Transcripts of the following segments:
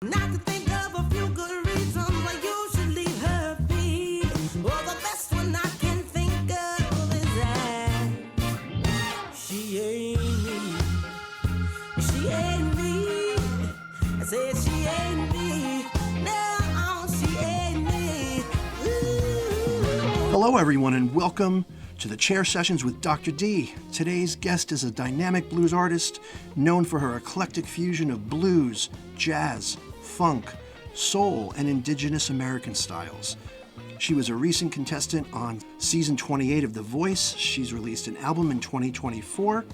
Not to think of a few good reasons why you should leave her be. Well, the best one I can think of is that she ain't me. She ain't me. I said she ain't me. No, she ain't me. Ooh. Hello, everyone, and welcome to the Chair Sessions with Dr. D. Today's guest is a dynamic blues artist known for her eclectic fusion of blues, jazz, funk, soul, and indigenous American styles. She was a recent contestant on season 28 of The Voice. She's released an album in 2024,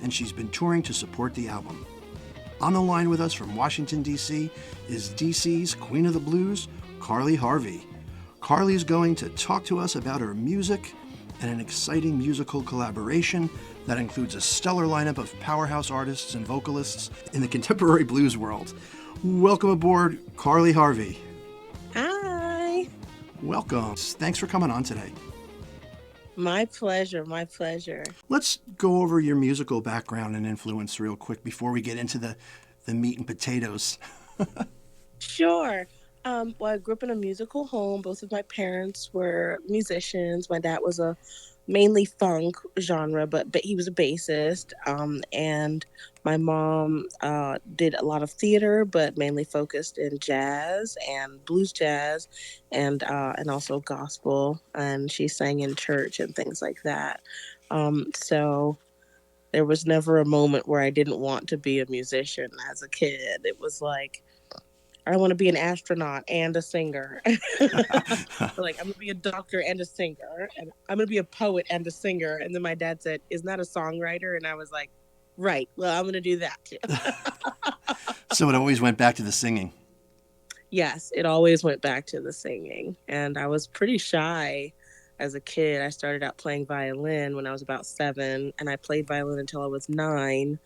and she's been touring to support the album. On the line with us from Washington, D.C. is D.C.'s Queen of the Blues, Carly Harvey. Carly is going to talk to us about her music and an exciting musical collaboration that includes a stellar lineup of powerhouse artists and vocalists in the contemporary blues world. Welcome aboard, Carly Harvey. Hi. Welcome. Thanks for coming on today. My pleasure, my pleasure. Let's go over your musical background and influence real quick before we get into the meat and potatoes. Sure. Well, I grew up in a musical home. Both of my parents were musicians. My dad was a mainly funk genre, but he was a bassist. And my mom did a lot of theater, but mainly focused in jazz and blues jazz, and also gospel. And she sang in church and things like that. So there was never a moment where I didn't want to be a musician as a kid. It was like, I want to be an astronaut and a singer. Like, I'm going to be a doctor and a singer. And I'm going to be a poet and a singer. And then my dad said, isn't that a songwriter? And I was like, right. Well, I'm going to do that too. So it always went back to the singing. Yes, it always went back to the singing. And I was pretty shy as a kid. I started out playing violin when I was about 7. And I played violin until I was 9.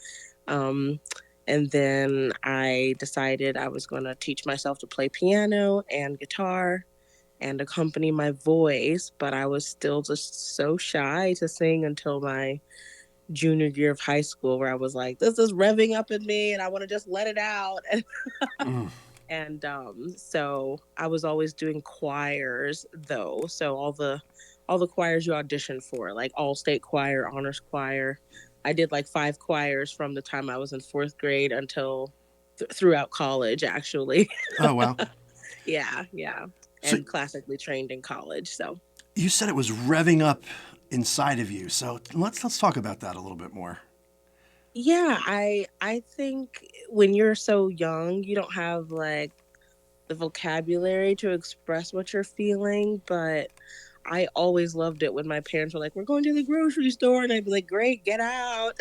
And then I decided I was going to teach myself to play piano and guitar and accompany my voice. But I was still just so shy to sing until my junior year of high school, where I was like, this is revving up in me and I want to just let it out. And so I was always doing choirs, though. So all the choirs you audition for, like all-state choir, honors choir. I did like 5 choirs from the time I was in 4th grade until throughout college, actually. Oh, wow. Yeah. And classically trained in college. So You said it was revving up inside of you. So let's talk about that a little bit more. yeah, I think when you're so young, you don't have like the vocabulary to express what you're feeling, but I always loved it when my parents were like, we're going to the grocery store. And I'd be like, great, get out.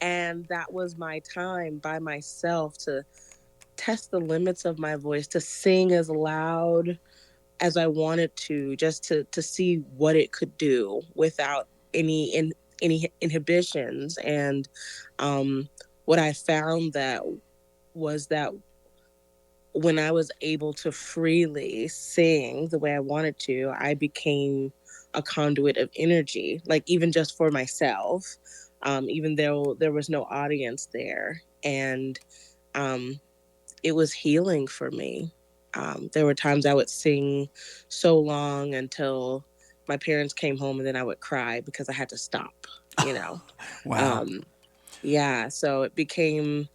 And that was my time by myself to test the limits of my voice, to sing as loud as I wanted to, just to see what it could do without any inhibitions. And what I found was that when I was able to freely sing the way I wanted to, I became a conduit of energy, like even just for myself, even though there was no audience there. And it was healing for me. There were times I would sing so long until my parents came home, and then I would cry because I had to stop, Wow. Yeah, so it became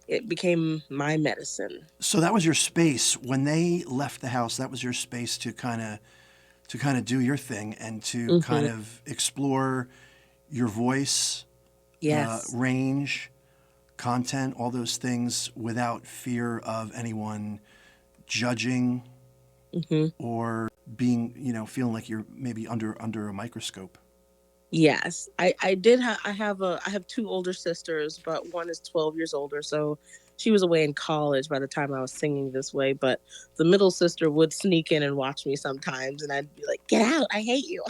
my medicine. So that was your space when they left the house. That was your space to kind of do your thing and to kind of explore your voice, Yes. range, content, all those things without fear of anyone judging or being, feeling like you're maybe under a microscope. Yes, I did. I have 2 older sisters, but one is 12 years older, so she was away in college by the time I was singing this way. But the middle sister would sneak in and watch me sometimes, and I'd be like, "Get out! I hate you."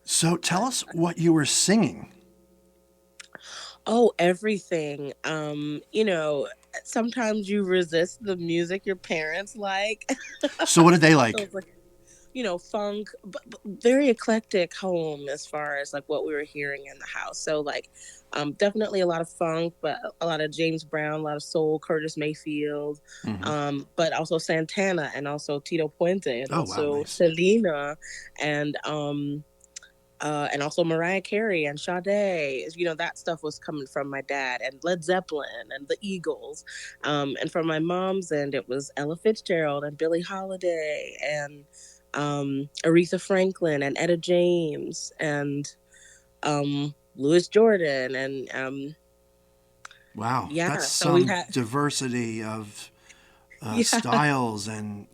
So tell us what you were singing. Oh, everything. Sometimes you resist the music your parents like. So what did they like? So it's like, funk, but very eclectic home as far as like what we were hearing in the house. So like, definitely a lot of funk, but a lot of James Brown, a lot of soul, Curtis Mayfield, but also Santana, and also Tito Puente, and Oh, wow, also nice. Selena, and also Mariah Carey and Sade. That stuff was coming from my dad, and Led Zeppelin and the Eagles. And from my mom's end, it was Ella Fitzgerald and Billie Holiday and Aretha Franklin and Etta James and Louis Jordan and wow, yeah. that's So some we had diversity of styles and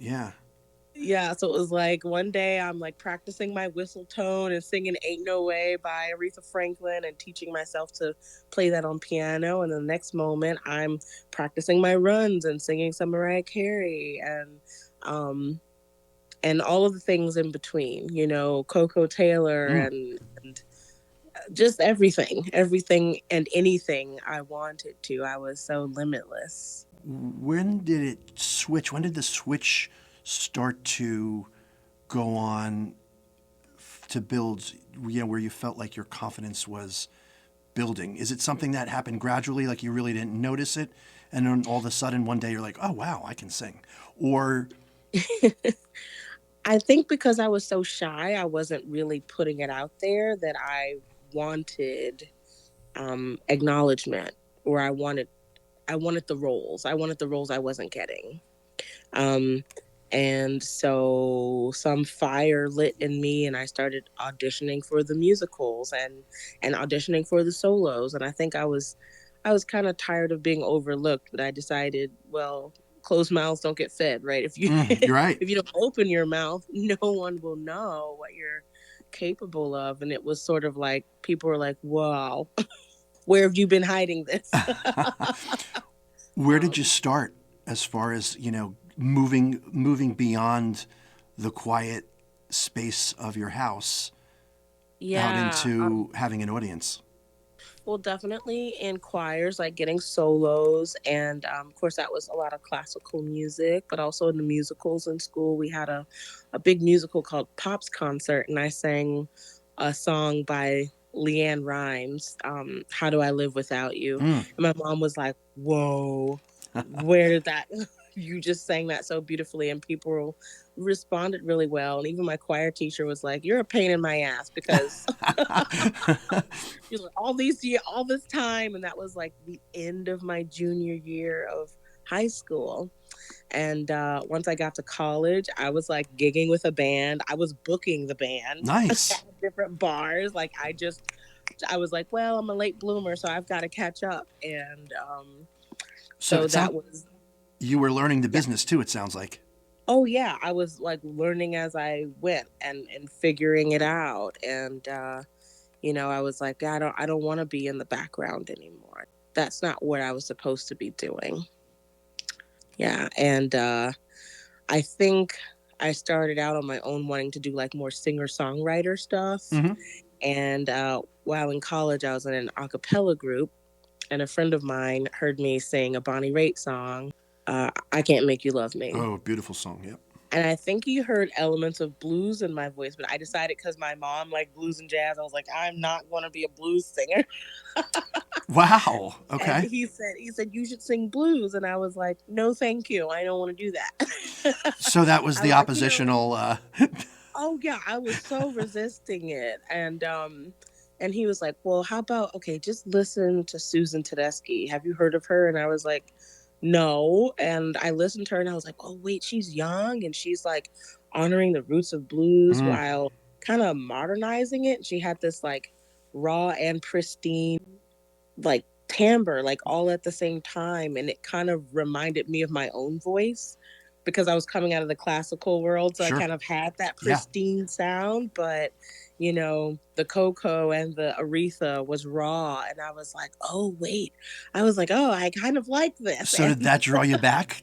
Yeah, so it was like one day I'm like practicing my whistle tone and singing Ain't No Way by Aretha Franklin and teaching myself to play that on piano. And the next moment I'm practicing my runs and singing some Mariah Carey and all of the things in between, Coco Taylor and just everything and anything I wanted to. I was so limitless. When did it switch? When did the switch start to go on to build, where you felt like your confidence was building? Is it something that happened gradually, like you really didn't notice it, and then all of a sudden one day you're like, oh, wow, I can sing? Or... I think because I was so shy, I wasn't really putting it out there that I wanted acknowledgement, or I wanted the roles. I wanted the roles I wasn't getting. And so some fire lit in me, and I started auditioning for the musicals and auditioning for the solos. And I think I was kind of tired of being overlooked, but I decided, well, closed mouths don't get fed, right? If you you're right. if you don't open your mouth, no one will know what you're capable of. And it was sort of like people were like, wow, where have you been hiding this? Where did you start as far as, moving beyond the quiet space of your house out into having an audience? Well, definitely in choirs, like getting solos. And of course, that was a lot of classical music, but also in the musicals in school. We had a big musical called Pop's Concert, and I sang a song by LeAnn Rimes, How Do I Live Without You? And my mom was like, whoa, where did that... You just sang that so beautifully, and people responded really well. And even my choir teacher was like, you're a pain in my ass, because she's like, all this time. And that was like the end of my junior year of high school. And once I got to college, I was like gigging with a band. I was booking the band. Nice. At different bars. Like I was like, well, I'm a late bloomer, so I've got to catch up. And so that was... You were learning the business too, it sounds like. Oh yeah, I was like learning as I went and figuring it out. And I was like, I don't want to be in the background anymore. That's not what I was supposed to be doing. Yeah, and I think I started out on my own wanting to do like more singer-songwriter stuff. And while in college, I was in an a cappella group, and a friend of mine heard me sing a Bonnie Raitt song, I Can't Make You Love Me. Oh, beautiful song, yep. And I think he heard elements of blues in my voice, but I decided, because my mom liked blues and jazz, I was like, I'm not going to be a blues singer. Wow. Okay. And he said, you should sing blues. And I was like, no, thank you. I don't want to do that. So that was the oppositional... Oh, yeah. I was so resisting it. And he was like, well, how about, okay, just listen to Susan Tedeschi. Have you heard of her? And I was like, no. And I listened to her and I was like, oh, wait, she's young. And she's like honoring the roots of blues while kind of modernizing it. She had this like raw and pristine like timbre, like all at the same time. And it kind of reminded me of my own voice, because I was coming out of the classical world. So sure. I kind of had that pristine sound, but the Coco and the Aretha was raw. And I was like, oh, wait. I was like, oh, I kind of like this. So did that draw you back?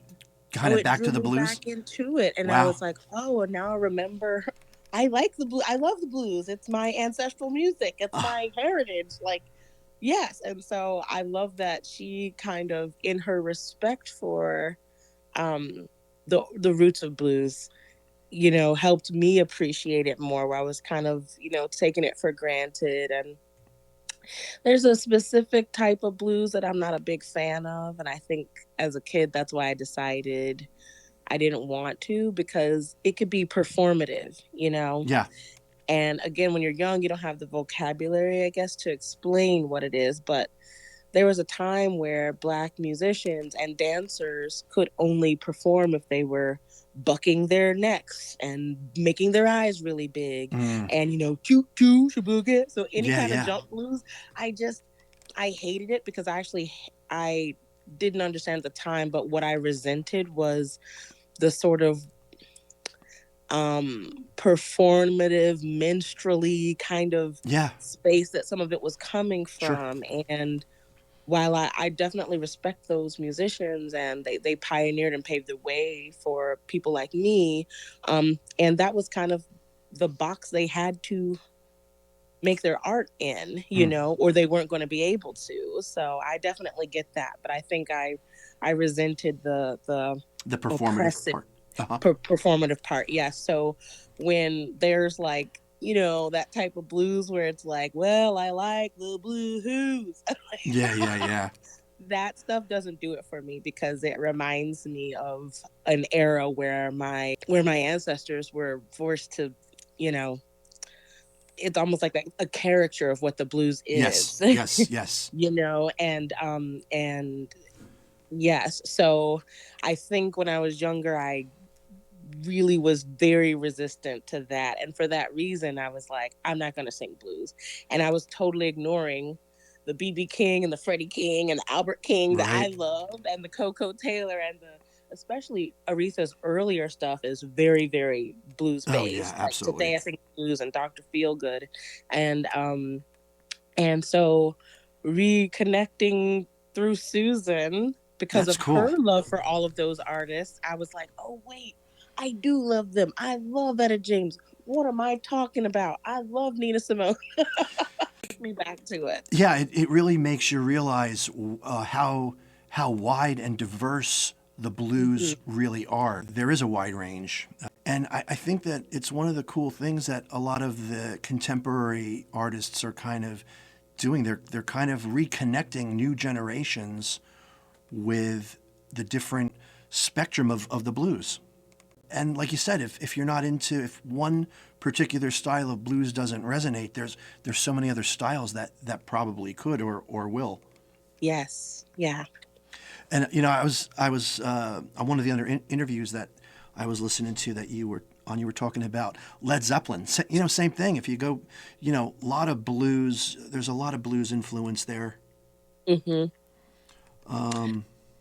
Kind of back to the blues? Back into it. And I was like, oh, and now I remember I like the blues. I love the blues. It's my ancestral music. It's my heritage. Like, yes. And so I love that she kind of, in her respect for the roots of blues, helped me appreciate it more, where I was kind of, taking it for granted. And there's a specific type of blues that I'm not a big fan of. And I think as a kid, that's why I decided I didn't want to, because it could be performative, Yeah. And again, when you're young, you don't have the vocabulary, I guess, to explain what it is. But there was a time where Black musicians and dancers could only perform if they were bucking their necks and making their eyes really big and, choo choo shabooga. So any kind of jump blues, I hated it, because I didn't understand at the time, but what I resented was the sort of performative, minstrelly kind of space that some of it was coming from. Sure. And while I definitely respect those musicians, and they pioneered and paved the way for people like me, and that was kind of the box they had to make their art in, or they weren't going to be able to. So I definitely get that, but I think I resented the performative part. Performative part, yes. So when there's like, that type of blues where it's like, well, I like the blues. Yeah. That stuff doesn't do it for me, because it reminds me of an era where my ancestors were forced to, it's almost like a caricature of what the blues is. Yes. And yes. So I think when I was younger, I really was very resistant to that. And for that reason, I was like, I'm not going to sing blues. And I was totally ignoring the B.B. King and the Freddie King and the Albert King that I loved, and the 𝘱𝘱𝘱𝘱 and especially Aretha's earlier stuff is very, very blues based. Oh, yeah, absolutely. Like Today I Sing Blues and Dr. Feelgood. And so reconnecting through Susan, because That's of cool. her love for all of those artists, I was like, oh wait, I do love them. I love Etta James. What am I talking about? I love Nina Simone. Me back to it. Yeah, it really makes you realize how wide and diverse the blues really are. There is a wide range. And I think that it's one of the cool things that a lot of the contemporary artists are kind of doing. They're kind of reconnecting new generations with the different spectrum of the blues. And like you said, if you're not into, if one particular style of blues doesn't resonate, there's so many other styles that probably could or will. Yes. Yeah. And I was on one of the other interviews that I was listening to that you were talking about Led Zeppelin. Same thing. If you go, a lot of blues. There's a lot of blues influence there.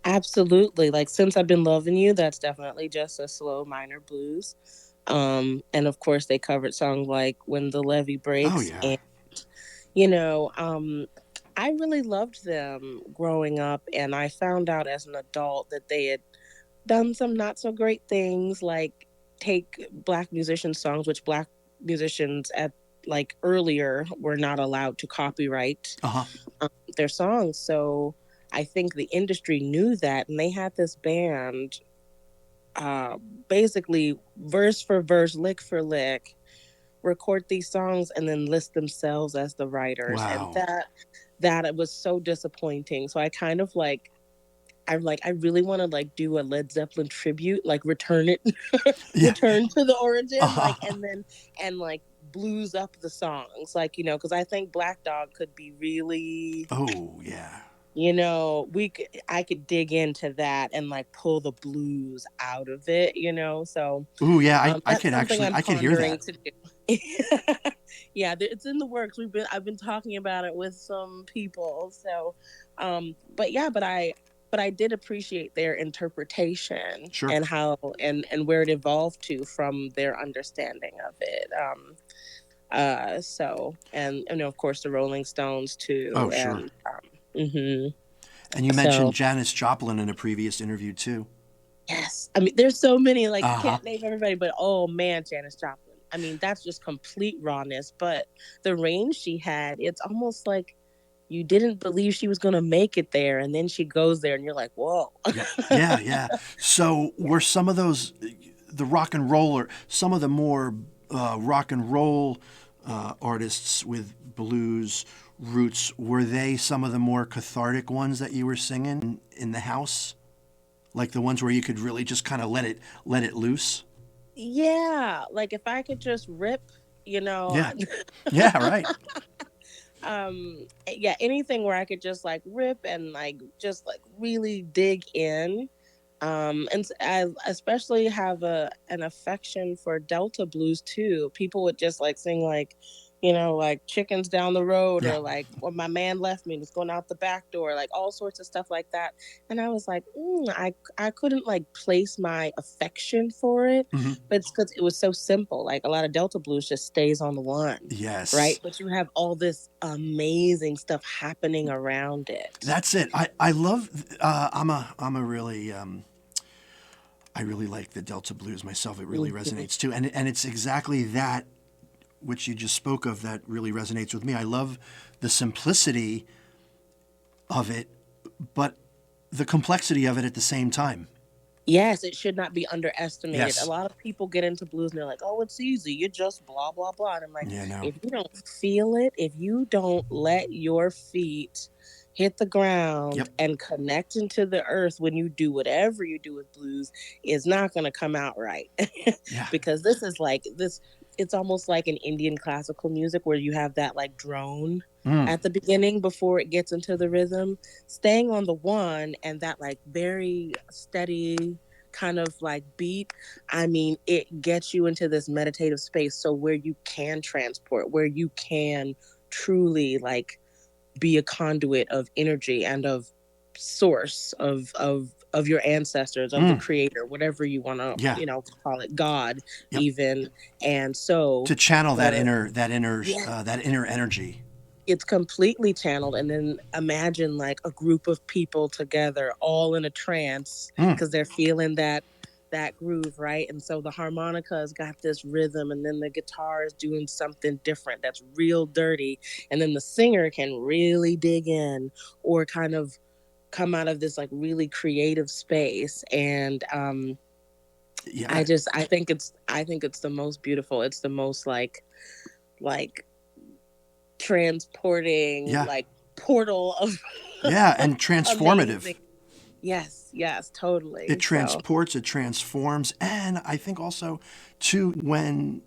Absolutely. Like Since I've Been Loving You, that's definitely just a slow minor blues. And of course they covered songs like When the Levee Breaks. Oh yeah. And I really loved them growing up, and I found out as an adult that they had done some not so great things, like take Black musician songs, which Black musicians at earlier were not allowed to copyright their songs. So I think the industry knew that, and they had this band basically verse for verse, lick for lick, record these songs and then list themselves as the writers. Wow. And that it was so disappointing. So I kind of I really want to do a Led Zeppelin tribute, return it, return to the origin, and blues up the songs, because I think Black Dog could be really. Oh yeah. I could dig into that and pull the blues out of it, so. Ooh, yeah, I can hear that. Yeah, it's in the works. I've been talking about it with some people. So, but I did appreciate their interpretation. Sure. And how and where it evolved to from their understanding of it. And of course the Rolling Stones too. Oh, sure. And you mentioned Janis Joplin in a previous interview too. Yes. I mean, there's so many, can't name everybody, but oh man, Janis Joplin. I mean, that's just complete rawness, but the range she had, it's almost like you didn't believe she was going to make it there, and then she goes there and you're like, whoa. Yeah. So were some of those the rock and roller, some of the more rock and roll artists with blues roots, were they some of the more cathartic ones that you were singing in the house? Like the ones where you could really just kind of let it loose? Yeah, like if I could just rip, you know. Yeah. Yeah, right. Yeah, anything where I could just like rip and like just like really dig in. And I especially have an affection for Delta blues too. People would just like sing like, you know, like Chickens Down the Road, Yeah. or like, or My Man Left Me and It's Going Out the Back Door, like all sorts of stuff like that. And I was like, I couldn't like place my affection for it, Mm-hmm. but it's because it was so simple. Like a lot of Delta blues just stays on the one. Yes. Right. But you have all this amazing stuff happening around it. That's it. I love, I'm a really, I really like the Delta blues myself. It really resonates too. And it's exactly that which you just spoke of that really resonates with me. I love the simplicity of it, but the complexity of it at the same time. Yes, it should not be underestimated. Yes. A lot of people get into blues and they're like, oh, it's easy. You're just blah, blah, blah. And I'm like, Yeah, no. if you don't feel it, if you don't let your feet hit the ground Yep. and connect into the earth when you do whatever you do with blues, it's not going to come out right. Yeah. Because this is like this. It's almost like an Indian classical music where you have that like drone at the beginning before it gets into the rhythm. Staying on the one and that like very steady kind of like beat, I mean, it gets you into this meditative space. So where you can transport, where you can truly like be a conduit of energy and of source of your ancestors, of the creator, whatever you want to, Yeah. you know, call it, God, Yep. even. And so To channel that inner Yeah. that inner energy. it's completely channeled. And then imagine like a group of people together, all in a trance, because they're feeling that groove, right? And so the harmonica's got this rhythm, and then the guitar is doing something different that's real dirty, and then the singer can really dig in or kind of come out of this like really creative space. And Yeah. I think it's the most beautiful. It's the most like transporting, Yeah. like portal of Yeah, and transformative. amazing. Yes, totally. It transports, it transforms, and I think also too when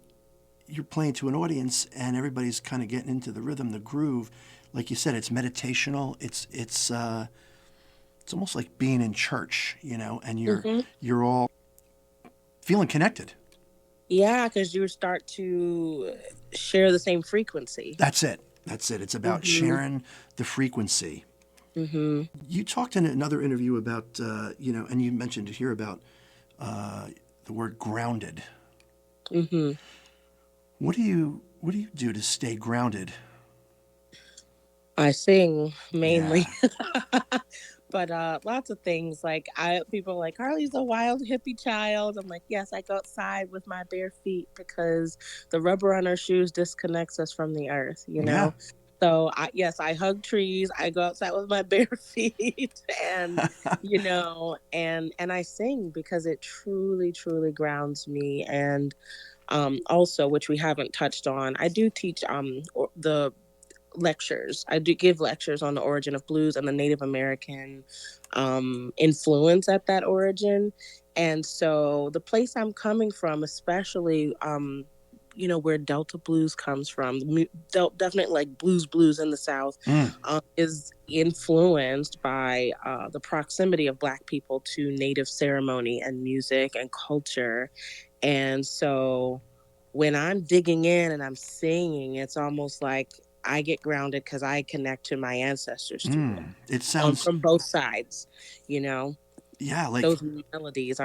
you're playing to an audience and everybody's kind of getting into the rhythm, the groove, like you said, it's meditational. It's almost like being in church, you know, and you're all feeling connected. Yeah, because you start to share the same frequency. That's it. It's about sharing the frequency. Mm-hmm. You talked in another interview about, and you mentioned here about the word grounded. Mm-hmm. What do you do to stay grounded? I sing mainly. Yeah. But lots of things. Like people are like, Carly's a wild hippie child. I'm like, yes, I go outside with my bare feet because the rubber on our shoes disconnects us from the earth, you know? Yeah. So I hug trees. I go outside with my bare feet and, you know, and I sing because it truly, truly grounds me. And also, which we haven't touched on, I do teach the lectures. I do give lectures on the origin of blues and the Native American influence at that origin. And so the place I'm coming from, especially, where Delta blues comes from, definitely like blues in the South, is influenced by the proximity of Black people to Native ceremony and music and culture. And so when I'm digging in and I'm singing, it's almost like I get grounded because I connect to my ancestors too. It sounds from both sides, you know. Yeah, like those melodies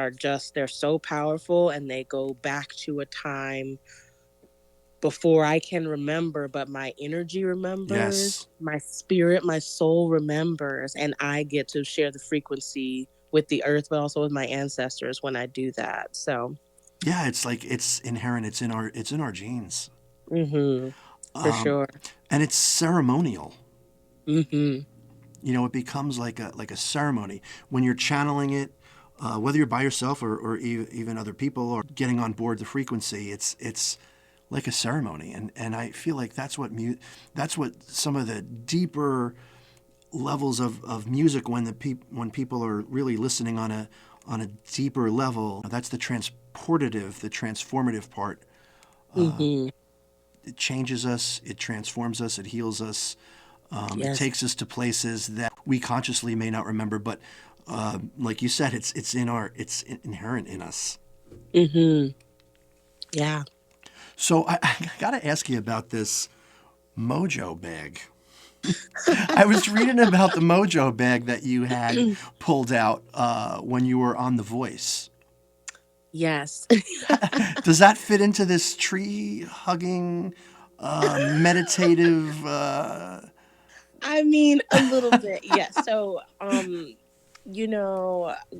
they're so powerful, and they go back to a time before I can remember, but my energy remembers, yes. My spirit, my soul remembers, and I get to share the frequency with the earth, but also with my ancestors when I do that. So yeah, it's like it's inherent. It's in our genes. Mm-hmm. For sure. And it's ceremonial. Mm-hmm. You know, it becomes like a ceremony when you're channeling it. whether you're by yourself or even other people or getting on board the frequency, it's like a ceremony, and I feel like that's what some of the deeper levels of music when people are really listening on a deeper level. That's the transformative part. Mm-hmm. It changes us, it transforms us, it heals us. It Yes. takes us to places that we consciously may not remember, but like you said, it's inherent in us. Mm-hmm. Yeah. So I got to ask you about this mojo bag. I was reading about the mojo bag that you had pulled out when you were on The Voice. Yes. Does that fit into this tree-hugging, meditative... I mean, a little bit, yes. So,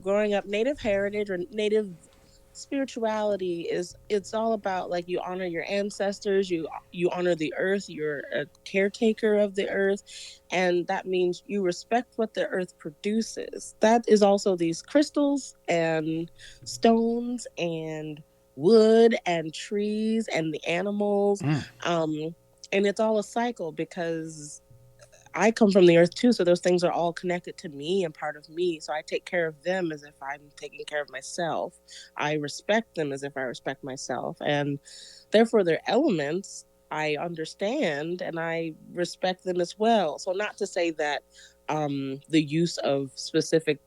growing up, Native heritage or Native spirituality it's all about like you honor your ancestors, you honor the earth, you're a caretaker of the earth, and that means you respect what the earth produces. That is also these crystals and stones and wood and trees and the animals. And it's all a cycle because I come from the earth too, so those things are all connected to me and part of me. So I take care of them as if I'm taking care of myself. I respect them as if I respect myself. And therefore, their elements, I understand and I respect them as well. So not to say that the use of specific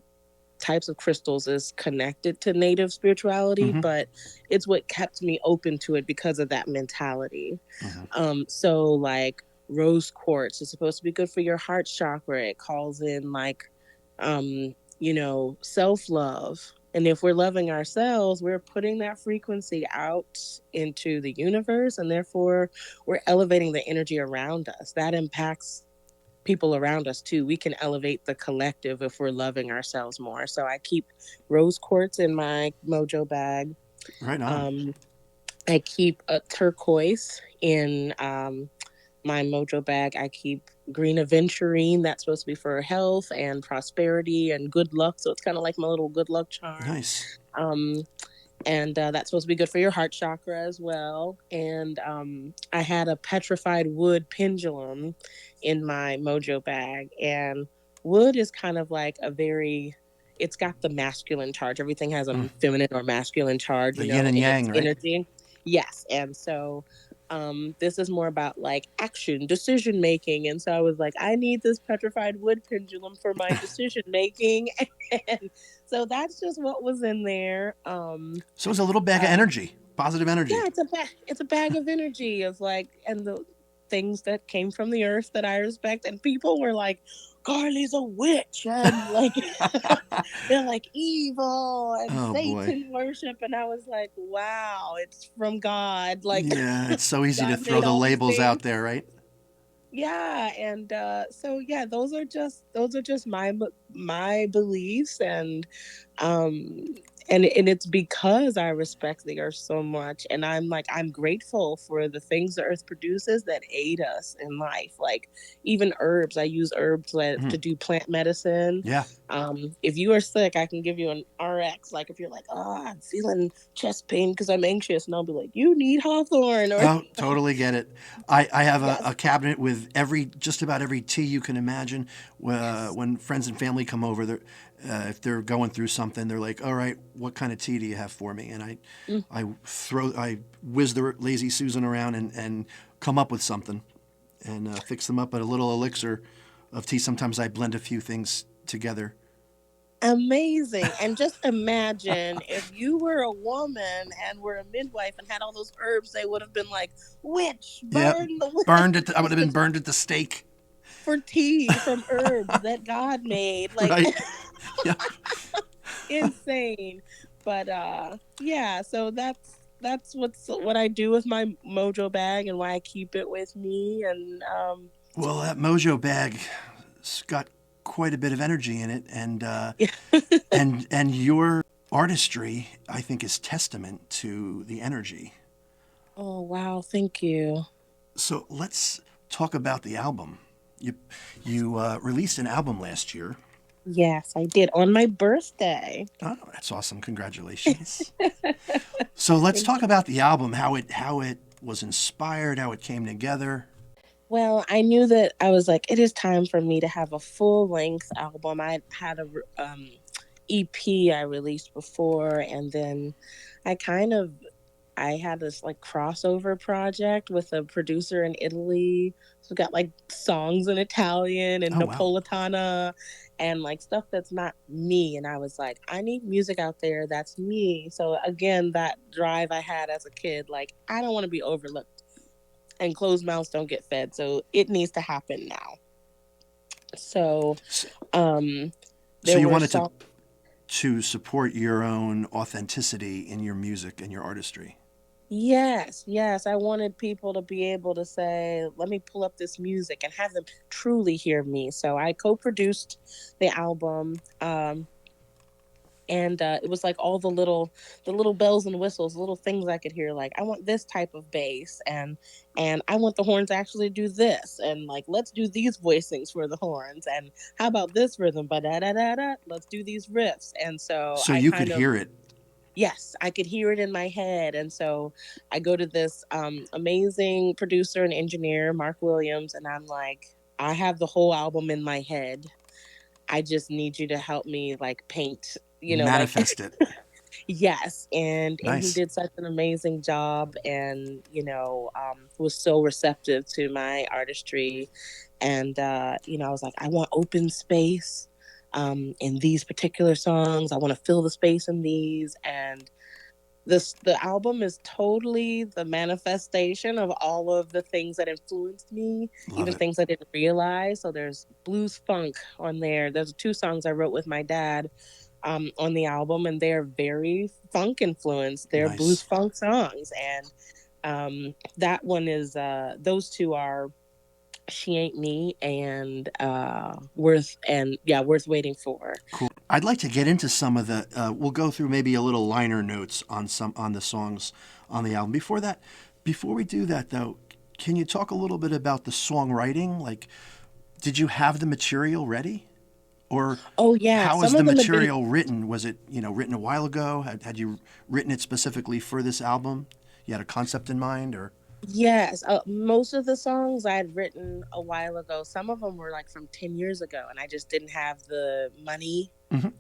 types of crystals is connected to Native spirituality, but it's what kept me open to it because of that mentality. So like, rose quartz is supposed to be good for your heart chakra. It calls in like, self-love. And if we're loving ourselves, we're putting that frequency out into the universe, and therefore we're elevating the energy around us. That impacts people around us too. We can elevate the collective if we're loving ourselves more. So I keep rose quartz in my mojo bag. Right on. I keep a turquoise in my mojo bag. I keep green aventurine. That's supposed to be for health and prosperity and good luck. So it's kind of like my little good luck charm. Nice. And that's supposed to be good for your heart chakra as well. And I had a petrified wood pendulum in my mojo bag. And wood is kind of like it's got the masculine charge. Everything has a feminine or masculine charge. The yin and yang, right? Energy. Yes. And so this is more about like action, decision making. And so I was like, I need this petrified wood pendulum for my decision making. And so that's just what was in there. So it's a little bag of energy, positive energy. Yeah, it's a bag of energy of like, and the things that came from the earth that I respect. And people were like, Carly's a witch, and like they're like evil and Satan worship, and I was like, wow, it's from God. Like, yeah, it's so easy to throw the labels out there, right? Yeah, and so yeah, those are just my beliefs, and it's because I respect the earth so much, and I'm grateful for the things the earth produces that aid us in life. Like even herbs, I use herbs to do plant medicine. Yeah. If you are sick, I can give you an RX. Like if you're like, oh, I'm feeling chest pain because I'm anxious, and I'll be like, you need hawthorn. Oh, totally get it. I have a cabinet with just about every tea you can imagine. When friends and family come over, if they're going through something, they're like, all right, what kind of tea do you have for me? And I whiz the lazy Susan around and come up with something and fix them up at a little elixir of tea. Sometimes I blend a few things together. Amazing. And just imagine if you were a woman and were a midwife and had all those herbs, they would have been like, witch, burn the witch. I would have been burned at the stake. For tea from herbs that God made. Like, right. Yep. Insane. But yeah, so that's what I do with my mojo bag and why I keep it with me. And well, that mojo bag's got quite a bit of energy in it, and and your artistry, I think, is testament to the energy. Oh wow, thank you. So let's talk about the album. You released an album last year. Yes, I did on my birthday. Oh, that's awesome. Congratulations. So let's talk about the album, how it was inspired, how it came together. Well, I knew that I was like, it is time for me to have a full-length album. I had a EP I released before, and then I had this like crossover project with a producer in Italy. So we got like songs in Italian and Oh, wow. Napolitana and like stuff that's not me. And I was like, I need music out there that's me. So again, that drive I had as a kid, like I don't want to be overlooked, and closed mouths don't get fed. So it needs to happen now. So So you wanted to support your own authenticity in your music and your artistry. Yes. I wanted people to be able to say, let me pull up this music and have them truly hear me. So I co-produced the album. And it was like all the little bells and whistles, little things I could hear. Like, I want this type of bass, and I want the horns to actually do this, and like, let's do these voicings for the horns, and how about this rhythm? Ba da da da da. Let's do these riffs, and so you could hear it. Yes, I could hear it in my head, and so I go to this amazing producer and engineer, Mark Williams, and I'm like, I have the whole album in my head. I just need you to help me like paint. Manifest it. Yes, and he did such an amazing job, and was so receptive to my artistry, and I was like, I want open space in these particular songs. I want to fill the space in these, and the album is totally the manifestation of all of the things that influenced me. Even things I didn't realize. So there's blues funk on there. There's 2 songs I wrote with my dad on the album, and they're very funk influenced. They're blues funk songs, and that one is those 2 are She Ain't Me and Worth Waiting For. Cool. I'd like to get into some of the we'll go through maybe a little liner notes on the songs on the album. Before we do that though, can you talk a little bit about the songwriting? Like, did you have the material ready? Or how was the material written? Was it, written a while ago? Had you written it specifically for this album? You had a concept in mind, or? Yes, most of the songs I had written a while ago. Some of them were like from 10 years ago, and I just didn't have the money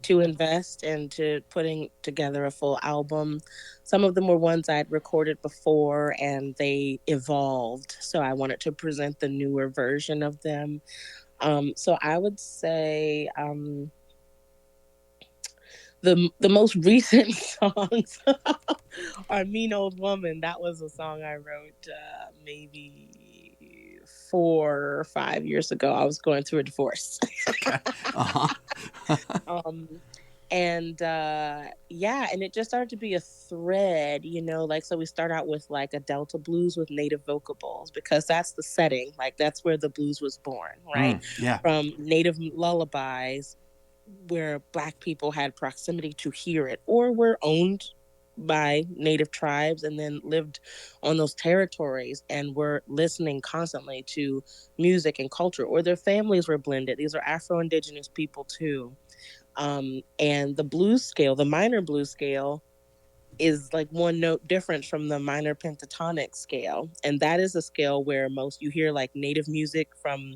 to invest into putting together a full album. Some of them were ones I'd recorded before, and they evolved. So I wanted to present the newer version of them. So I would say the most recent songs are Mean Old Woman. That was a song I wrote maybe 4 or 5 years ago. I was going through a divorce. And it just started to be a thread, so we start out with like a Delta blues with native vocables, because that's the setting, like that's where the blues was born, right? From native lullabies where Black people had proximity to hear it, or were owned by native tribes and then lived on those territories and were listening constantly to music and culture, or their families were blended. These are Afro-Indigenous people too. And the blues scale, the minor blues scale, is like one note different from the minor pentatonic scale. And that is a scale where you hear like native music from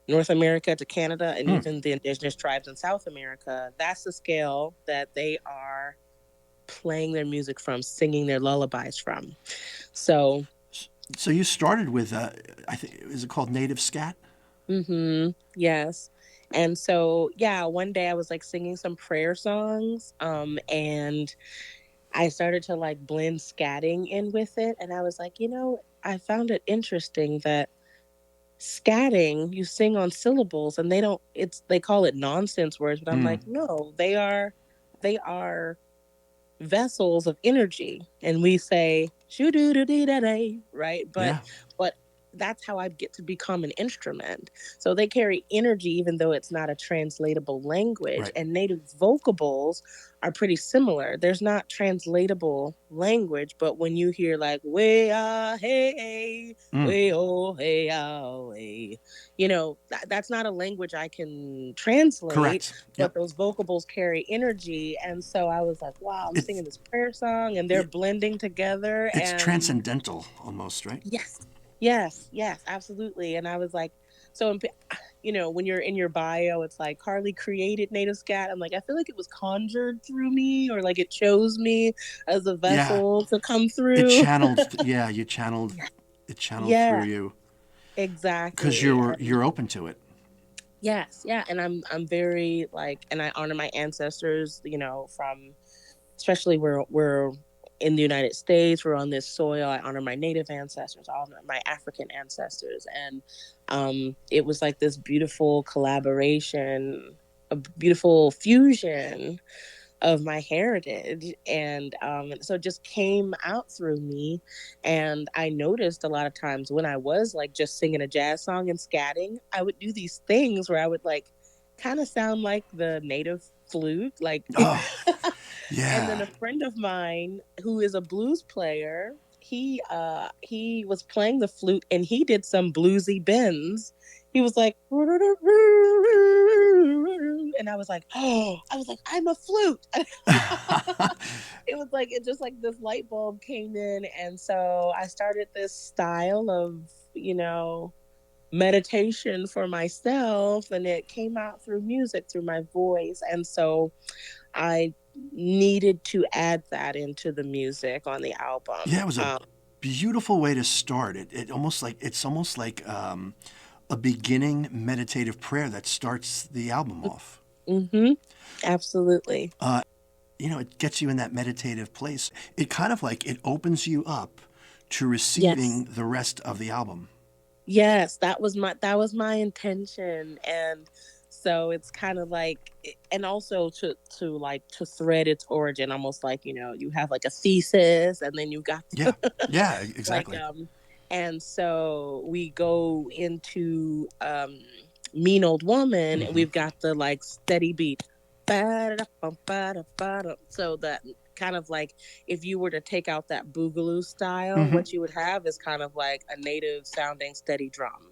North America to Canada, and even the indigenous tribes in South America. That's the scale that they are playing their music from, singing their lullabies from. So you started with, I think, is it called native scat? Yes. And so, one day I was like singing some prayer songs, and I started to like blend scatting in with it. And I was like, I found it interesting that scatting, you sing on syllables, and they call it nonsense words, but I'm like, no, they are vessels of energy, and we say shoo doo doo dee da day, right? But that's how I get to become an instrument. So they carry energy, even though it's not a translatable language. Right. And native vocables are pretty similar. There's not translatable language, but when you hear like way ah hey way oh hey ah way, you know, that's not a language I can translate. Correct. But those vocables carry energy, and so I was like, wow, I'm singing this prayer song, and they're blending together. It's and transcendental almost, right? Yes, absolutely. And I was like, so, you know, when you're in your bio, it's like Carly created native scat. I'm like, I feel like it was conjured through me, or like it chose me as a vessel to come through. It channeled. You channeled. It channeled through you. Exactly. Because you're open to it. Yes, and I'm very like, and I honor my ancestors. You know, from especially we're in the United States, we're on this soil. I honor my native ancestors, I honor my African ancestors, and it was like this beautiful collaboration, a beautiful fusion of my heritage, and so it just came out through me. And I noticed a lot of times when I was like just singing a jazz song and scatting, I would do these things where I would like kind of sound like the native flute, like And then a friend of mine who is a blues player, he was playing the flute, and he did some bluesy bends. He was like, and I was like, I'm a flute. It was like, it just like this light bulb came in. And so I started this style of, you know, meditation for myself, and it came out through music, through my voice. And so I needed to add that into the music on the album. Yeah, it was a beautiful way to start. It's almost like a beginning meditative prayer that starts the album off. Mm-hmm. Absolutely. You know, it gets you in that meditative place. It kind of like it opens you up to receiving the rest of the album. Yes, that was my intention. And so it's kind of like, and also to thread its origin, almost like, you know, you have like a thesis, and then you got yeah, exactly. Like, and so we go into Mean Old Woman, and we've got the like steady beat, so that kind of like, if you were to take out that boogaloo style, what you would have is kind of like a native sounding steady drum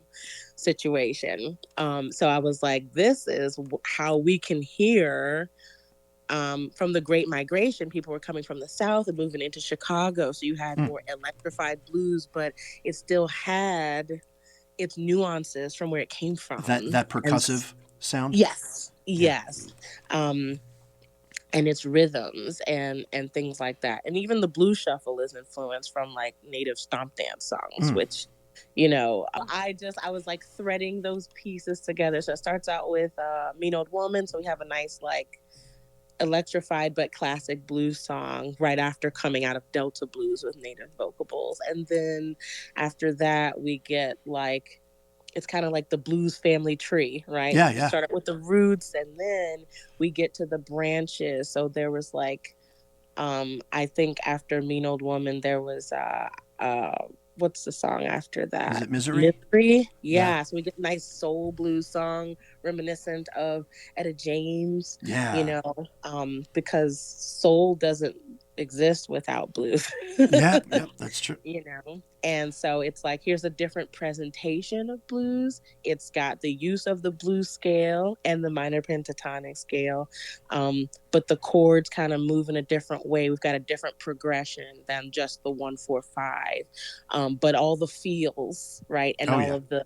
situation. So I was like, this is how we can hear from the Great Migration. People were coming from the South and moving into Chicago, so you had more electrified blues, but it still had its nuances from where it came from. That percussive sound? Yes. And its rhythms and things like that. And even the blues shuffle is influenced from like native stomp dance songs, which, you know, I was like threading those pieces together. So it starts out with Mean Old Woman. So we have a nice like electrified but classic blues song right after coming out of Delta blues with native vocables. And then after that we get like, it's kind of like the blues family tree, right? Yeah. We start with the roots, and then we get to the branches. So there was like, I think after Mean Old Woman, there was, what's the song after that? Is it Misery? Yeah. So we get a nice soul blues song reminiscent of Etta James. Yeah. You know, because soul doesn't exist without blues. yeah, that's true. You know, and so it's like, here's a different presentation of blues. It's got the use of the blues scale and the minor pentatonic scale, but the chords kind of move in a different way. We've got a different progression than just the 1-4-5, but all the feels, right, and of the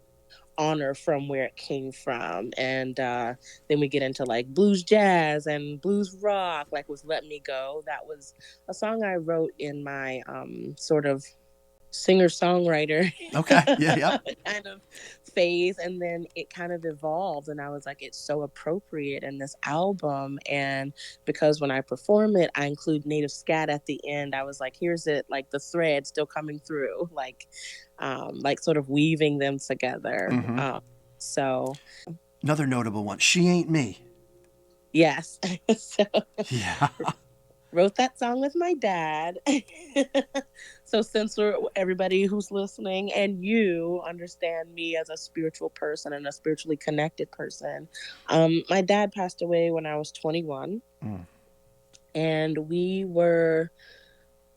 honor from where it came from. And then we get into like blues jazz and blues rock, like with Let Me Go. That was a song I wrote in my sort of singer-songwriter kind of phase, and then it kind of evolved, and I was like, it's so appropriate in this album. And because when I perform it, I include native scat at the end, I was like, here's it, like the thread still coming through, like sort of weaving them together. So another notable one, She Ain't Me. Yes. So, yeah. wrote that song with my dad. So since everybody who's listening and you understand me as a spiritual person and a spiritually connected person, my dad passed away when I was 21. And we were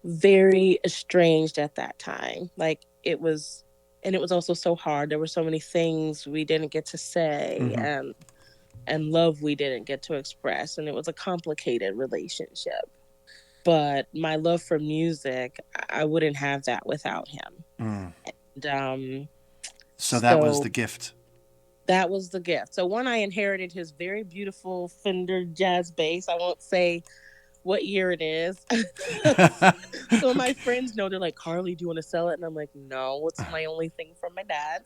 very estranged at that time. Like it was also so hard. There were so many things we didn't get to say and love we didn't get to express. And it was a complicated relationship. But my love for music, I wouldn't have that without him. And, so that was the gift. That was the gift. So I inherited his very beautiful Fender jazz bass. I won't say what year it is. So my friends know, they're like, Carly, do you want to sell it? And I'm like, no, it's my only thing from my dad.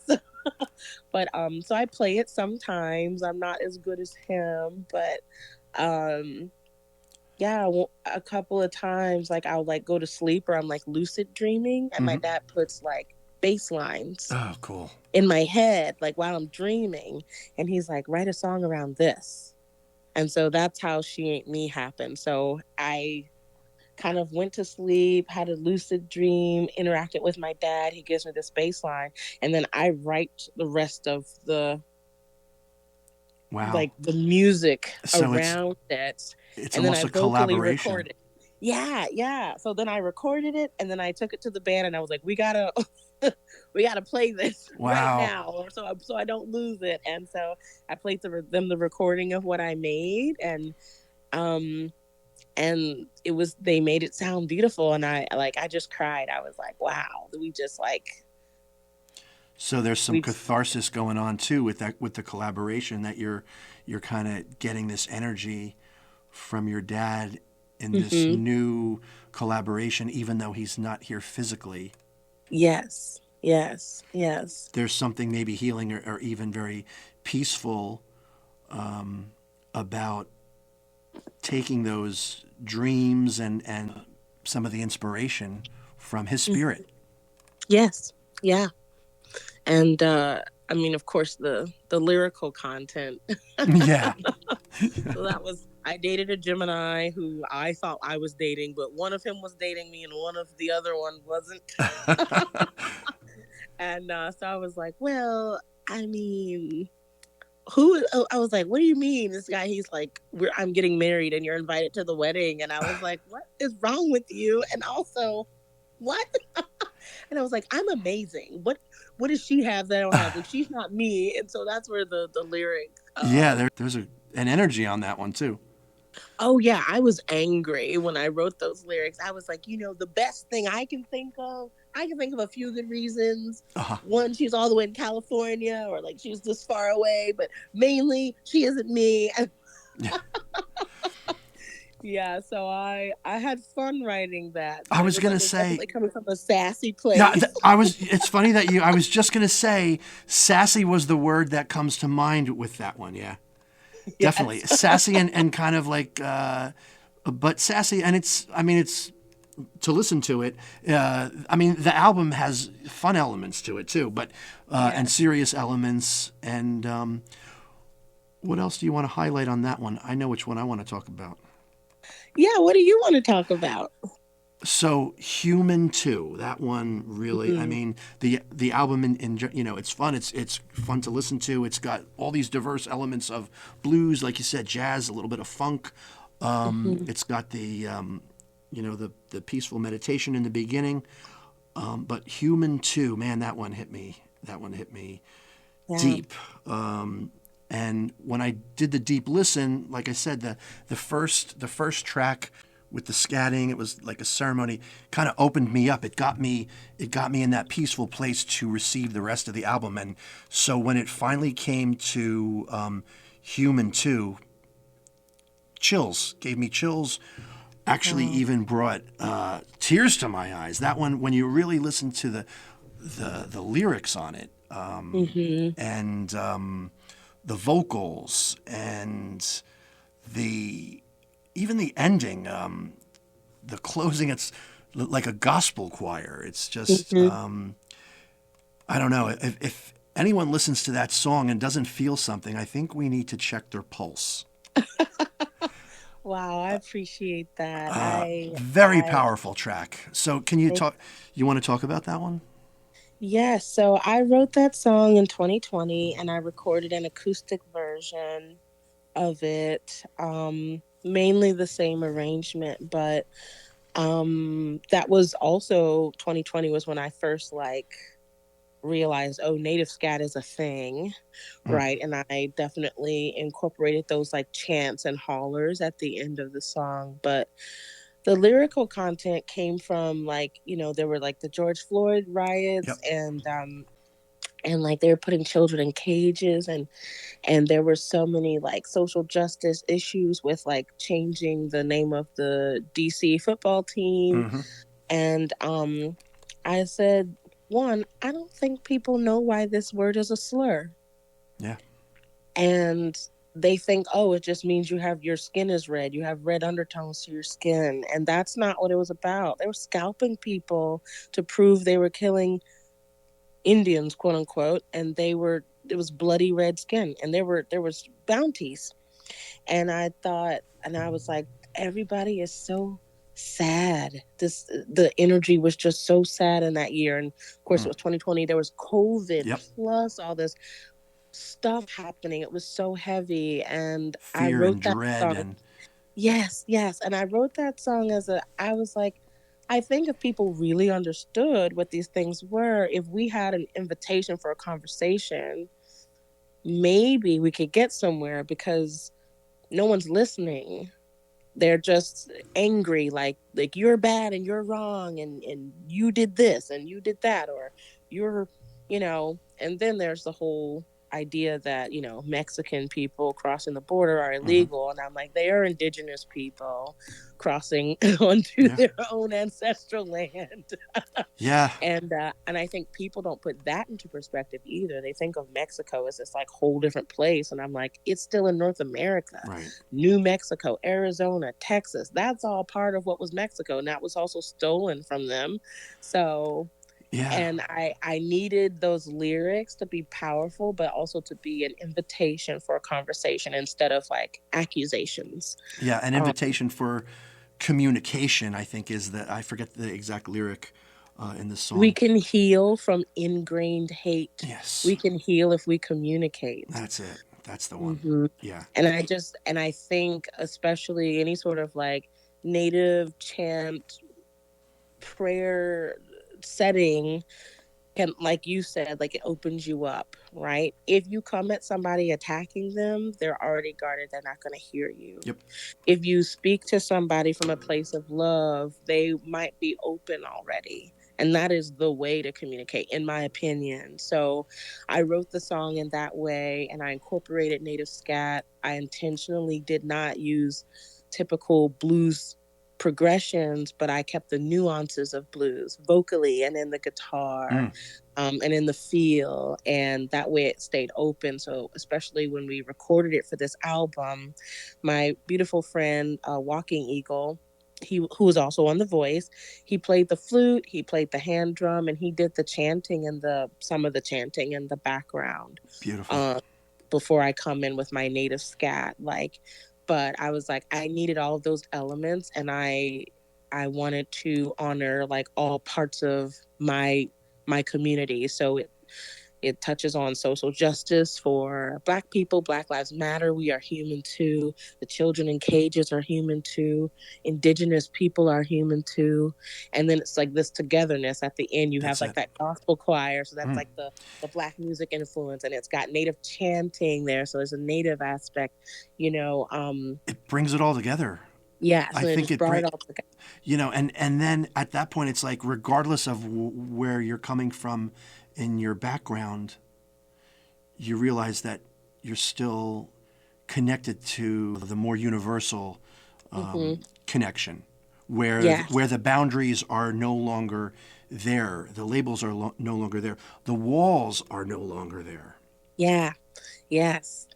But so I play it sometimes. I'm not as good as him, but yeah, a couple of times, like I'll like go to sleep or I'm like lucid dreaming, and my dad puts like bass lines cool. in my head, like while I'm dreaming, and he's like, write a song around this. And so that's how She Ain't Me happened. So I kind of went to sleep, had a lucid dream, interacted with my dad. He gives me this bass line, and then I write the rest of the like the music around it. It's and almost then I a collaboration. Recorded. Yeah. So then I recorded it, and then I took it to the band, and I was like, we gotta play this right now, so I don't lose it. And so I played them the recording of what I made, and they made it sound beautiful, and I just cried. I was like, wow, we just like. So there's some catharsis going on too with the collaboration, that you're kind of getting this energy from your dad in this new collaboration, even though he's not here physically. Yes. There's something maybe healing or even very peaceful about taking those dreams and some of the inspiration from his spirit. Yes. Yeah. And I mean, of course, the lyrical content. Yeah. So I dated a Gemini who I thought I was dating, but one of him was dating me and one of the other one wasn't. And so I was like, well, I mean, I was like, what do you mean? This guy, he's like, I'm getting married and you're invited to the wedding. And I was like, what is wrong with you? And also, what? And I was like, I'm amazing. What does she have that I don't have? Like, she's not me. And so that's where the lyric. There's an energy on that one too. Oh yeah, I was angry when I wrote those lyrics. I was like, the best thing I can think of a few good reasons. One, she's all the way in California, or like she's this far away, but mainly she isn't me. Yeah, so I had fun writing that. I was gonna say, coming from a sassy place. Yeah, it's funny that I was just gonna say, sassy was the word that comes to mind with that one. Yeah, yes. Definitely sassy and kind of like, but sassy, and it's to listen to it. The album has fun elements to it too, but and serious elements. And what else do you want to highlight on that one? I know which one I want to talk about. Yeah, what do you want to talk about? So Human 2, that one really, I mean, the album in it's fun. It's fun to listen to. It's got all these diverse elements of blues, like you said, jazz, a little bit of funk. It's got the peaceful meditation in the beginning. But Human 2, man, that one hit me. Deep. And when I did the deep listen, like I said, the first track with the scatting, it was like a ceremony, kind of opened me up. It got me in that peaceful place to receive the rest of the album. And so when it finally came to Human 2, gave me chills. Actually, even brought tears to my eyes. That one, when you really listen to the lyrics on it, and the vocals and even the ending, the closing, it's like a gospel choir. It's just, I don't know. If anyone listens to that song and doesn't feel something, I think we need to check their pulse. Wow, I appreciate that. Very powerful track. So can you talk, you want to talk about that one? Yes, so I wrote that song in 2020 and I recorded an acoustic version of it. Mainly the same arrangement, but that was also 2020 was when I first realized, oh, native scat is a thing, right? And I definitely incorporated those chants and hollers at the end of the song. But the lyrical content came from there were the George Floyd riots, and they were putting children in cages, and there were so many social justice issues with changing the name of the DC football team. And I said, one, I don't think people know why this word is a slur. Yeah. And they think, oh, it just means your skin is red. You have red undertones to your skin. And that's not what it was about. They were scalping people to prove they were killing Indians, quote unquote. And it was bloody red skin. And there was bounties. And I thought, and I was like, everybody is so sad. The energy was just so sad in that year. And of course it was 2020. There was COVID plus all this stuff happening. It was so heavy, and fear I wrote and that dread song. and Yes, and I wrote that song I was like, I think if people really understood what these things were, if we had an invitation for a conversation, maybe we could get somewhere, because no one's listening. They're just angry, like you're bad and you're wrong, and you did this and you did that, or you're, and then there's the whole idea that, Mexican people crossing the border are illegal. And I'm like, they are indigenous people crossing onto their own ancestral land. And I think people don't put that into perspective either. They think of Mexico as this whole different place. And I'm like, it's still in North America. Right. New Mexico, Arizona, Texas, that's all part of what was Mexico. And that was also stolen from them. So and I needed those lyrics to be powerful, but also to be an invitation for a conversation instead of accusations. Yeah, an invitation for communication, I think, is that, I forget the exact lyric in the song. We can heal from ingrained hate. Yes. We can heal if we communicate. That's it. That's the one. Yeah. And I think especially any sort of native chant prayer setting can, like you said, it opens you up, right? If you come at somebody attacking them, they're already guarded. They're not going to hear you. Yep. If you speak to somebody from a place of love, they might be open already. And that is the way to communicate, in my opinion. So I wrote the song in that way, and I incorporated native scat. I intentionally did not use typical blues progressions, but I kept the nuances of blues vocally and in the guitar and in the feel, and that way it stayed open. So especially when we recorded it for this album, my beautiful friend Walking Eagle, who was also on The Voice, he played the flute, he played the hand drum, and he did the chanting and some of the chanting in the background. Beautiful. Before I come in with my native scat, but I was like, I needed all of those elements, and I wanted to honor all parts of my community. So it touches on social justice for Black people. Black Lives Matter. We are human too. The children in cages are human too. Indigenous people are human too. And then it's this togetherness at the end. You have that gospel choir. So that's the Black music influence, and it's got native chanting there. So there's a native aspect, It brings it all together. Yeah, so I think it brought it all together. And then at that point, it's regardless of where you're coming from in your background, you realize that you're still connected to the more universal connection, where the boundaries are no longer there, the labels are no longer there, the walls are no longer there. Yeah, yes.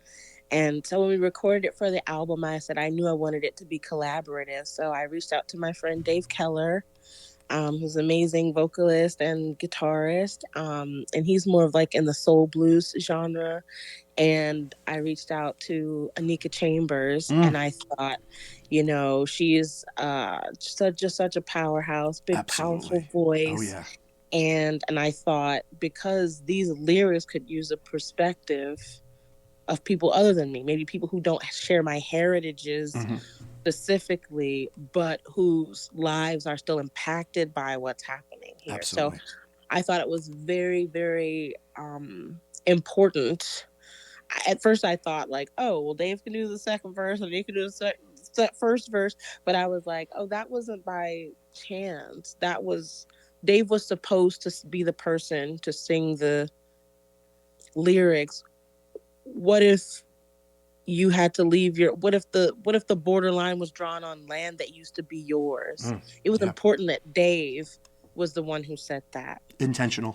And so when we recorded it for the album, I said I knew I wanted it to be collaborative. So I reached out to my friend Dave Keller, who's an amazing vocalist and guitarist. And he's more of like in the soul blues genre. And I reached out to Anika Chambers, and I thought, she is such a powerhouse, big, powerful voice. Oh, yeah. And I thought, because these lyrics could use a perspective of people other than me, maybe people who don't share my heritages specifically, but whose lives are still impacted by what's happening here. Absolutely. So I thought it was very, very important. At first I thought like, oh, well, Dave can do the second verse and he can do the first verse. But I was like, oh, that wasn't by chance. Dave was supposed to be the person to sing the lyrics. What if you had to leave what if the borderline was drawn on land that used to be yours? It was important that Dave was the one who said that. Intentional.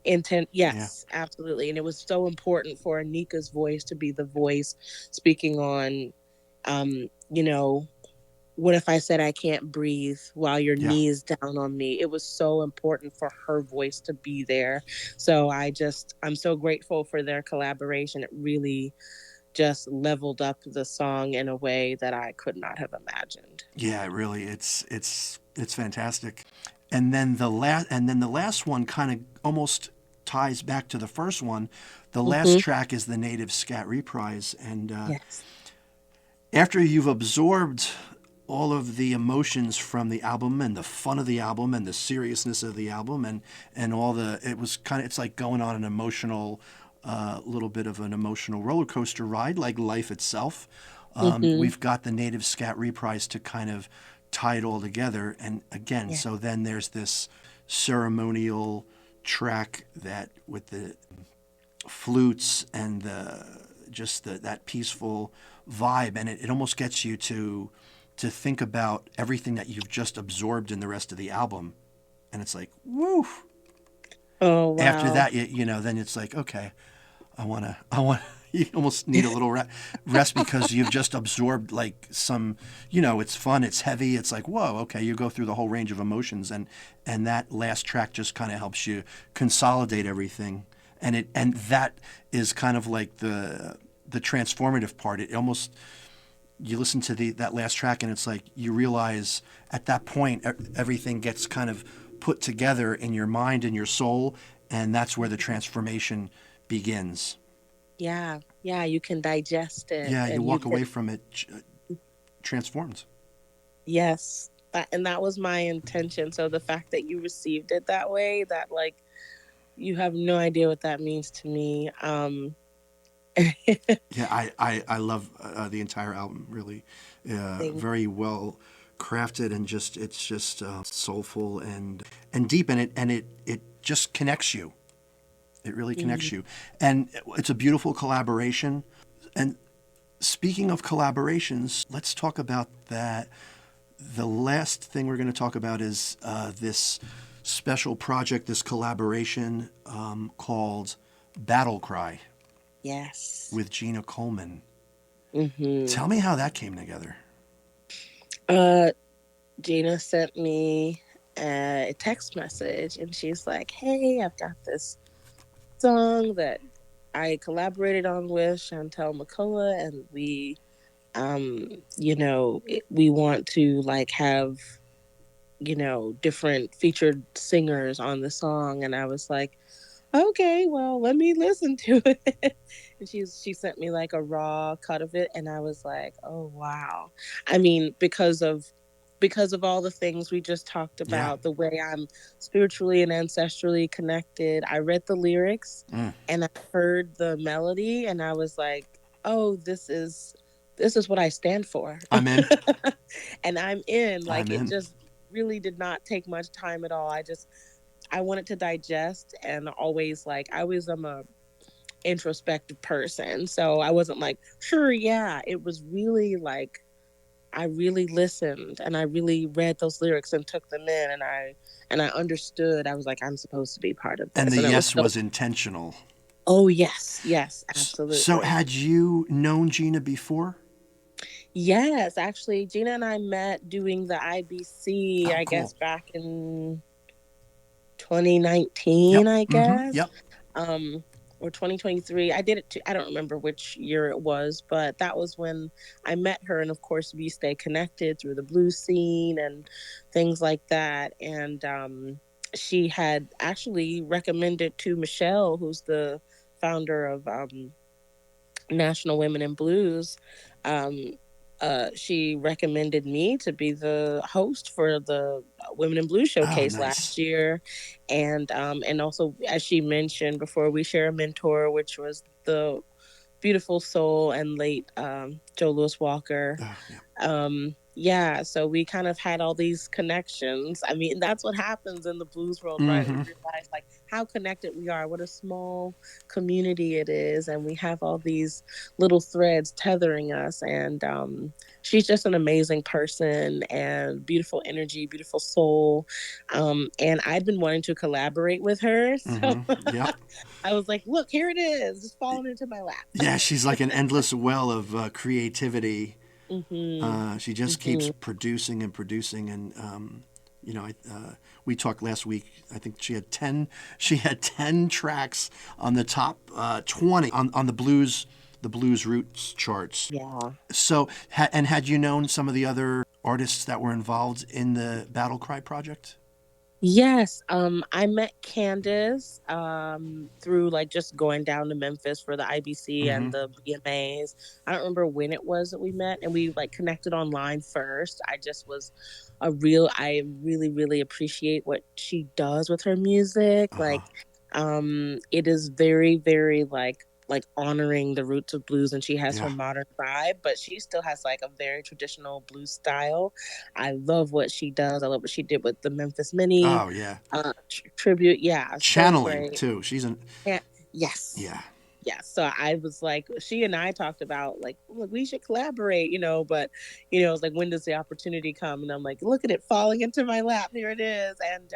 Intent. Yes, absolutely. And it was so important for Anika's voice to be the voice speaking on, what if I said I can't breathe while your knee is down on me? It was so important for her voice to be there. So I'm so grateful for their collaboration. It really just leveled up the song in a way that I could not have imagined. Yeah, really, it's fantastic. And then the last one kind of almost ties back to the first one. The last track is the Native Scat Reprise, and after you've absorbed all of the emotions from the album and the fun of the album and the seriousness of the album and all it's like going on an emotional, little bit of an emotional roller coaster ride, like life itself. We've got the Native Scat Reprise to kind of tie it all together. And again, so then there's this ceremonial track that with the flutes and that peaceful vibe, and it almost gets you to think about everything that you've just absorbed in the rest of the album, and it's like, woo. Oh, wow. After that, then it's like, okay, I want. You almost need a little rest because you've just absorbed like some, it's fun, it's heavy, it's like, whoa, okay, you go through the whole range of emotions, and that last track just kind of helps you consolidate everything, and that is kind of like the transformative part. It almost, you listen to that last track and it's like you realize at that point everything gets kind of put together in your mind and your soul, and that's where the transformation begins. Yeah, you can digest it. Yeah, you walk away from it transformed. Yes, and that was my intention. So the fact that you received it that way, that like, you have no idea what that means to me. Yeah, I love the entire album, really. Very well crafted, and it's just soulful and deep, and it just connects you. It really connects you. And it's a beautiful collaboration. And speaking of collaborations, let's talk about that. The last thing we're going to talk about is this special project, this collaboration called Battle Cry. Yes. With Gina Coleman. Tell me how that came together. Gina sent me a text message, and she's like, hey, I've got this song that I collaborated on with Chantell McCulloch, and we we want to like have different featured singers on the song. And I was like, okay, well, let me listen to it. And she sent me like a raw cut of it, and I was like, oh wow. I mean, because of all the things we just talked about, the way I'm spiritually and ancestrally connected, I read the lyrics and I heard the melody, and I was like, oh, this is what I stand for. I'm in. And I'm in. Like, it just really did not take much time at all. I wanted to digest, and always am a introspective person. So I wasn't like, sure, yeah. It was really like, I really listened, and I really read those lyrics and took them in, and I understood. I was like, I'm supposed to be part of this. And the yes was intentional. Oh, yes, absolutely. So had you known Gina before? Yes, actually, Gina and I met doing the IBC, Oh, I cool. guess, back in 2019, Yep. I guess, Yep. um, or 2023. I did it too. I don't remember which year it was, but that was when I met her. And of course, we stay connected through the blues scene and things like that. And she had actually recommended to Michelle, who's the founder of National Women in Blues. Um, she recommended me to be the host for the Women in Blues Oh, showcase nice. last year, and also, as she mentioned before, we share a mentor, which was the beautiful soul and late Joe Louis Walker. Oh, yeah. Yeah, so we kind of had all these connections. I mean, that's what happens in the blues world, right? We realize like how connected we are, what a small community it is, and we have all these little threads tethering us. And she's just an amazing person and beautiful energy, beautiful soul. And I'd been wanting to collaborate with her, so Yep. I was like, "Look, here it is, just falling into my lap." Yeah, she's like an endless well of creativity. Mm-hmm. She just keeps producing and producing, and we talked last week. I think she had 10. She had 10 tracks on the top 20 on the blues roots charts. Yeah. So, had you known some of the other artists that were involved in the Battle Cry project? Yes, I met Candice through like just going down to Memphis for the IBC and the BMAs. I don't remember when it was that we met, and we like connected online first. I really, really appreciate what she does with her music. Like, it is very, very like honoring the roots of blues, and she has her modern vibe, but she still has like a very traditional blues style. I love what she does. I love what she did with the Memphis Mini. Oh yeah, tribute. Yeah, channeling so too. She's an yes. yeah. Yeah, so I was like, she and I talked about like, look, we should collaborate, but it's like, when does the opportunity come? And I'm like, look at it falling into my lap. Here it is. And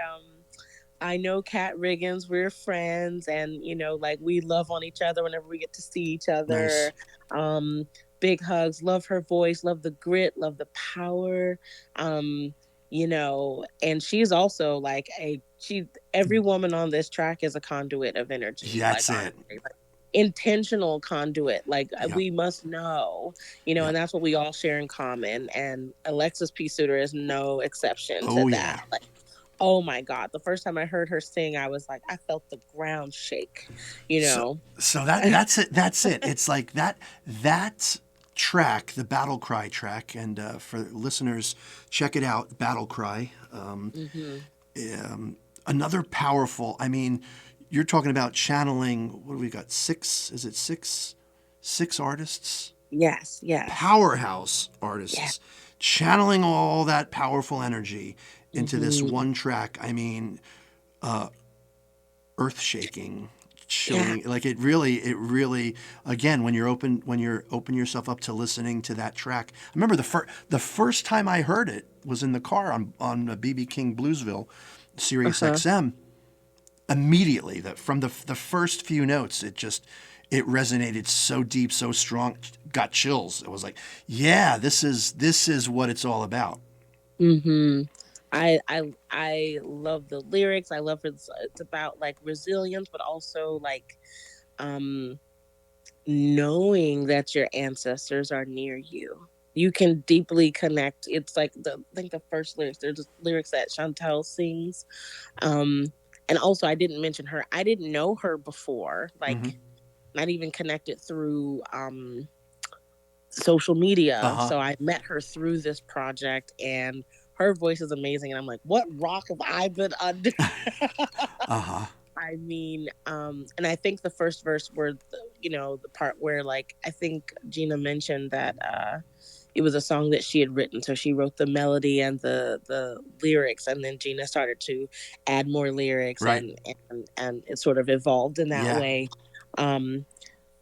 I know Kat Riggins, we're friends, and like we love on each other whenever we get to see each other. Nice. Big hugs, love her voice, love the grit, love the power. And she's also like every woman on this track is a conduit of energy. That's like, it. honestly, like, intentional conduit. Like we must know, and that's what we all share in common. And Alexis P Suter is no exception to that. Yeah. Like, oh my God. The first time I heard her sing, I was like, I felt the ground shake, So that's it. That's it. It's like that track, the Battle Cry track, and for listeners, check it out, Battle Cry. Another powerful, I mean, you're talking about channeling, what do we got, 6? Is it 6? 6 artists? Yes. Powerhouse artists. Channeling all that powerful energy into this one track. I mean, earth shaking, chilling. Like it really. Again, when you're open yourself up to listening to that track. I remember the first time I heard it was in the car on B.B. King Bluesville, Sirius XM. Immediately, from the first few notes, it resonated so deep, so strong, got chills. It was like, yeah, this is what it's all about. I love the lyrics. I love it's about like resilience, but also like knowing that your ancestors are near you. You can deeply connect. It's like I think the first lyrics. There's lyrics that Chantell sings. And also, I didn't mention her. I didn't know her before, like not even connected through social media. So I met her through this project, and her voice is amazing. And I'm like, what rock have I been under? I mean, and I think the first verse were, the part where like, I think Gina mentioned that it was a song that she had written. So she wrote the melody and the lyrics, and then Gina started to add more lyrics, and it sort of evolved in that way.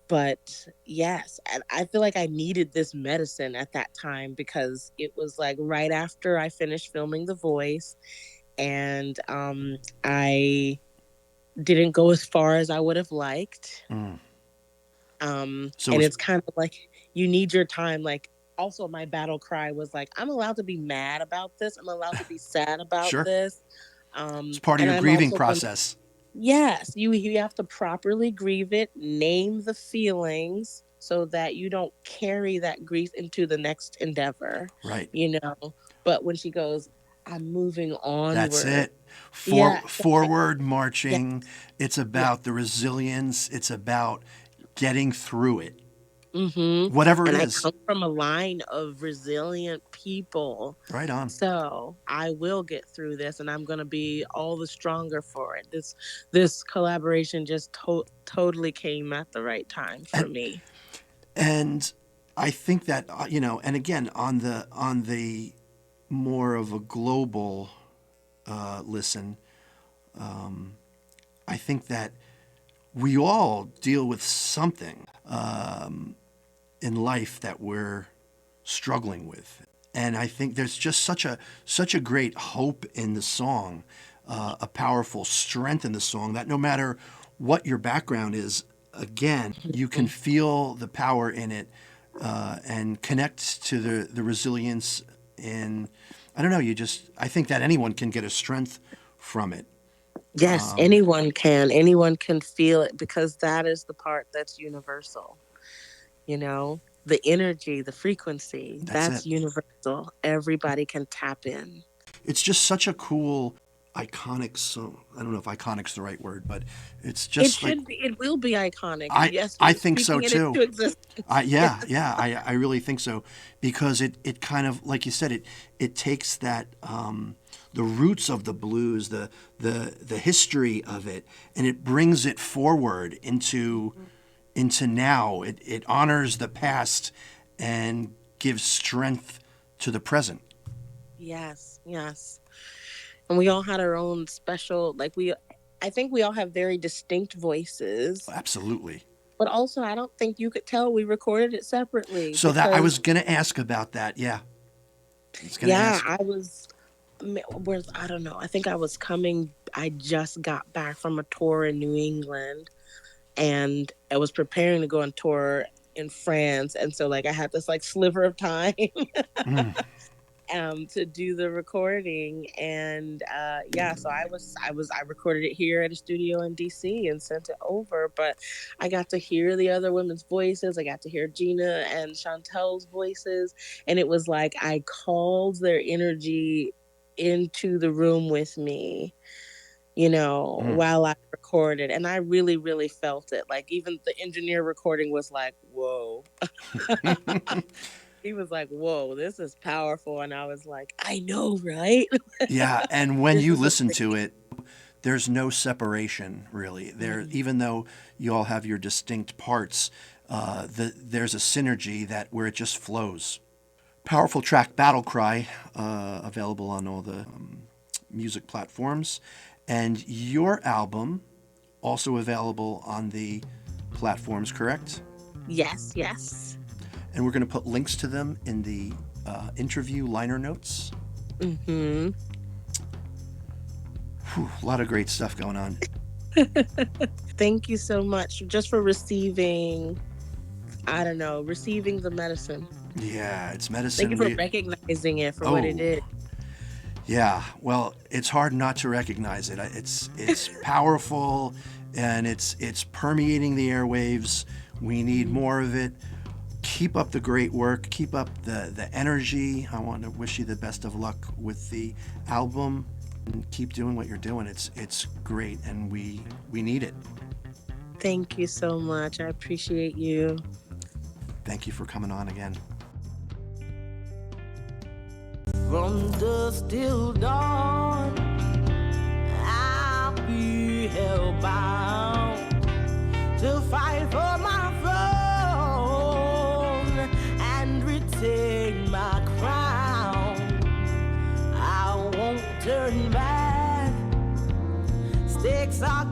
But yes, and I feel like I needed this medicine at that time, because it was like right after I finished filming The Voice, and I didn't go as far as I would have liked. So and it's kind of like you need your time, like also my battle cry was like, I'm allowed to be mad about this. I'm allowed to be sad about Sure. this. It's part of your grieving process. Yes, you have to properly grieve it, name the feelings so that you don't carry that grief into the next endeavor. Right. You know, but when she goes, I'm moving onward. That's it. Forward marching. Yes. It's about the resilience. It's about getting through it. Mm-hmm. Whatever it is. I come from a line of resilient people. Right on. So I will get through this, and I'm going to be all the stronger for it. This collaboration just totally came at the right time for me. And I think that, you know, and again, on the more of a global listen, I think that we all deal with something in life that we're struggling with. And I think there's just such a great hope in the song, a powerful strength in the song that no matter what your background is, again, you can feel the power in it and connect to the resilience. And I don't know, I think that anyone can get a strength from it. Yes, anyone can. Anyone can feel it because that is the part that's universal. You know, the energy, the frequency, that's universal. Everybody can tap in. It's just such a cool, iconic song. I don't know if iconic's the right word, but it's just it will be iconic. I think so too. I really think so, because it kind of, like you said, it takes that the roots of the blues, the history of it, and it brings it forward into now. It honors the past and gives strength to the present. Yes. And we all had our own special, I think we all have very distinct voices. Absolutely. But also, I don't think you could tell we recorded it separately. So that I was going to ask about that. Yeah. I don't know. I think I just got back from a tour in New England, and I was preparing to go on tour in France. And so I had this sliver of time to do the recording. And so I recorded it here at a studio in DC and sent it over. But I got to hear the other women's voices. I got to hear Gina and Chantell's voices. And it was like I called their energy into the room with me, while I recorded. And I really, really felt it. Even the engineer recording was like, whoa. He was like, whoa, this is powerful. And I was like, I know, right? Yeah. And when you listen to it, there's no separation, really. Even though you all have your distinct parts, there's a synergy where it just flows. Powerful track, Battle Cry, available on all the music platforms. And your album, also available on the platforms, correct? Yes. And we're going to put links to them in the interview liner notes. Mm-hmm. A lot of great stuff going on. Thank you so much just for receiving the medicine. Yeah, it's medicine. Thank you for recognizing it for what it is. Yeah, well, it's hard not to recognize it. It's powerful, and it's permeating the airwaves. We need more of it. Keep up the great work. Keep up the energy. I want to wish you the best of luck with the album, and keep doing what you're doing. It's great, and we need it. Thank you so much. I appreciate you. Thank you for coming on again. From dusk till dawn, I'll be hellbound to fight for my throne and retain my crown. I won't turn back. Stakes are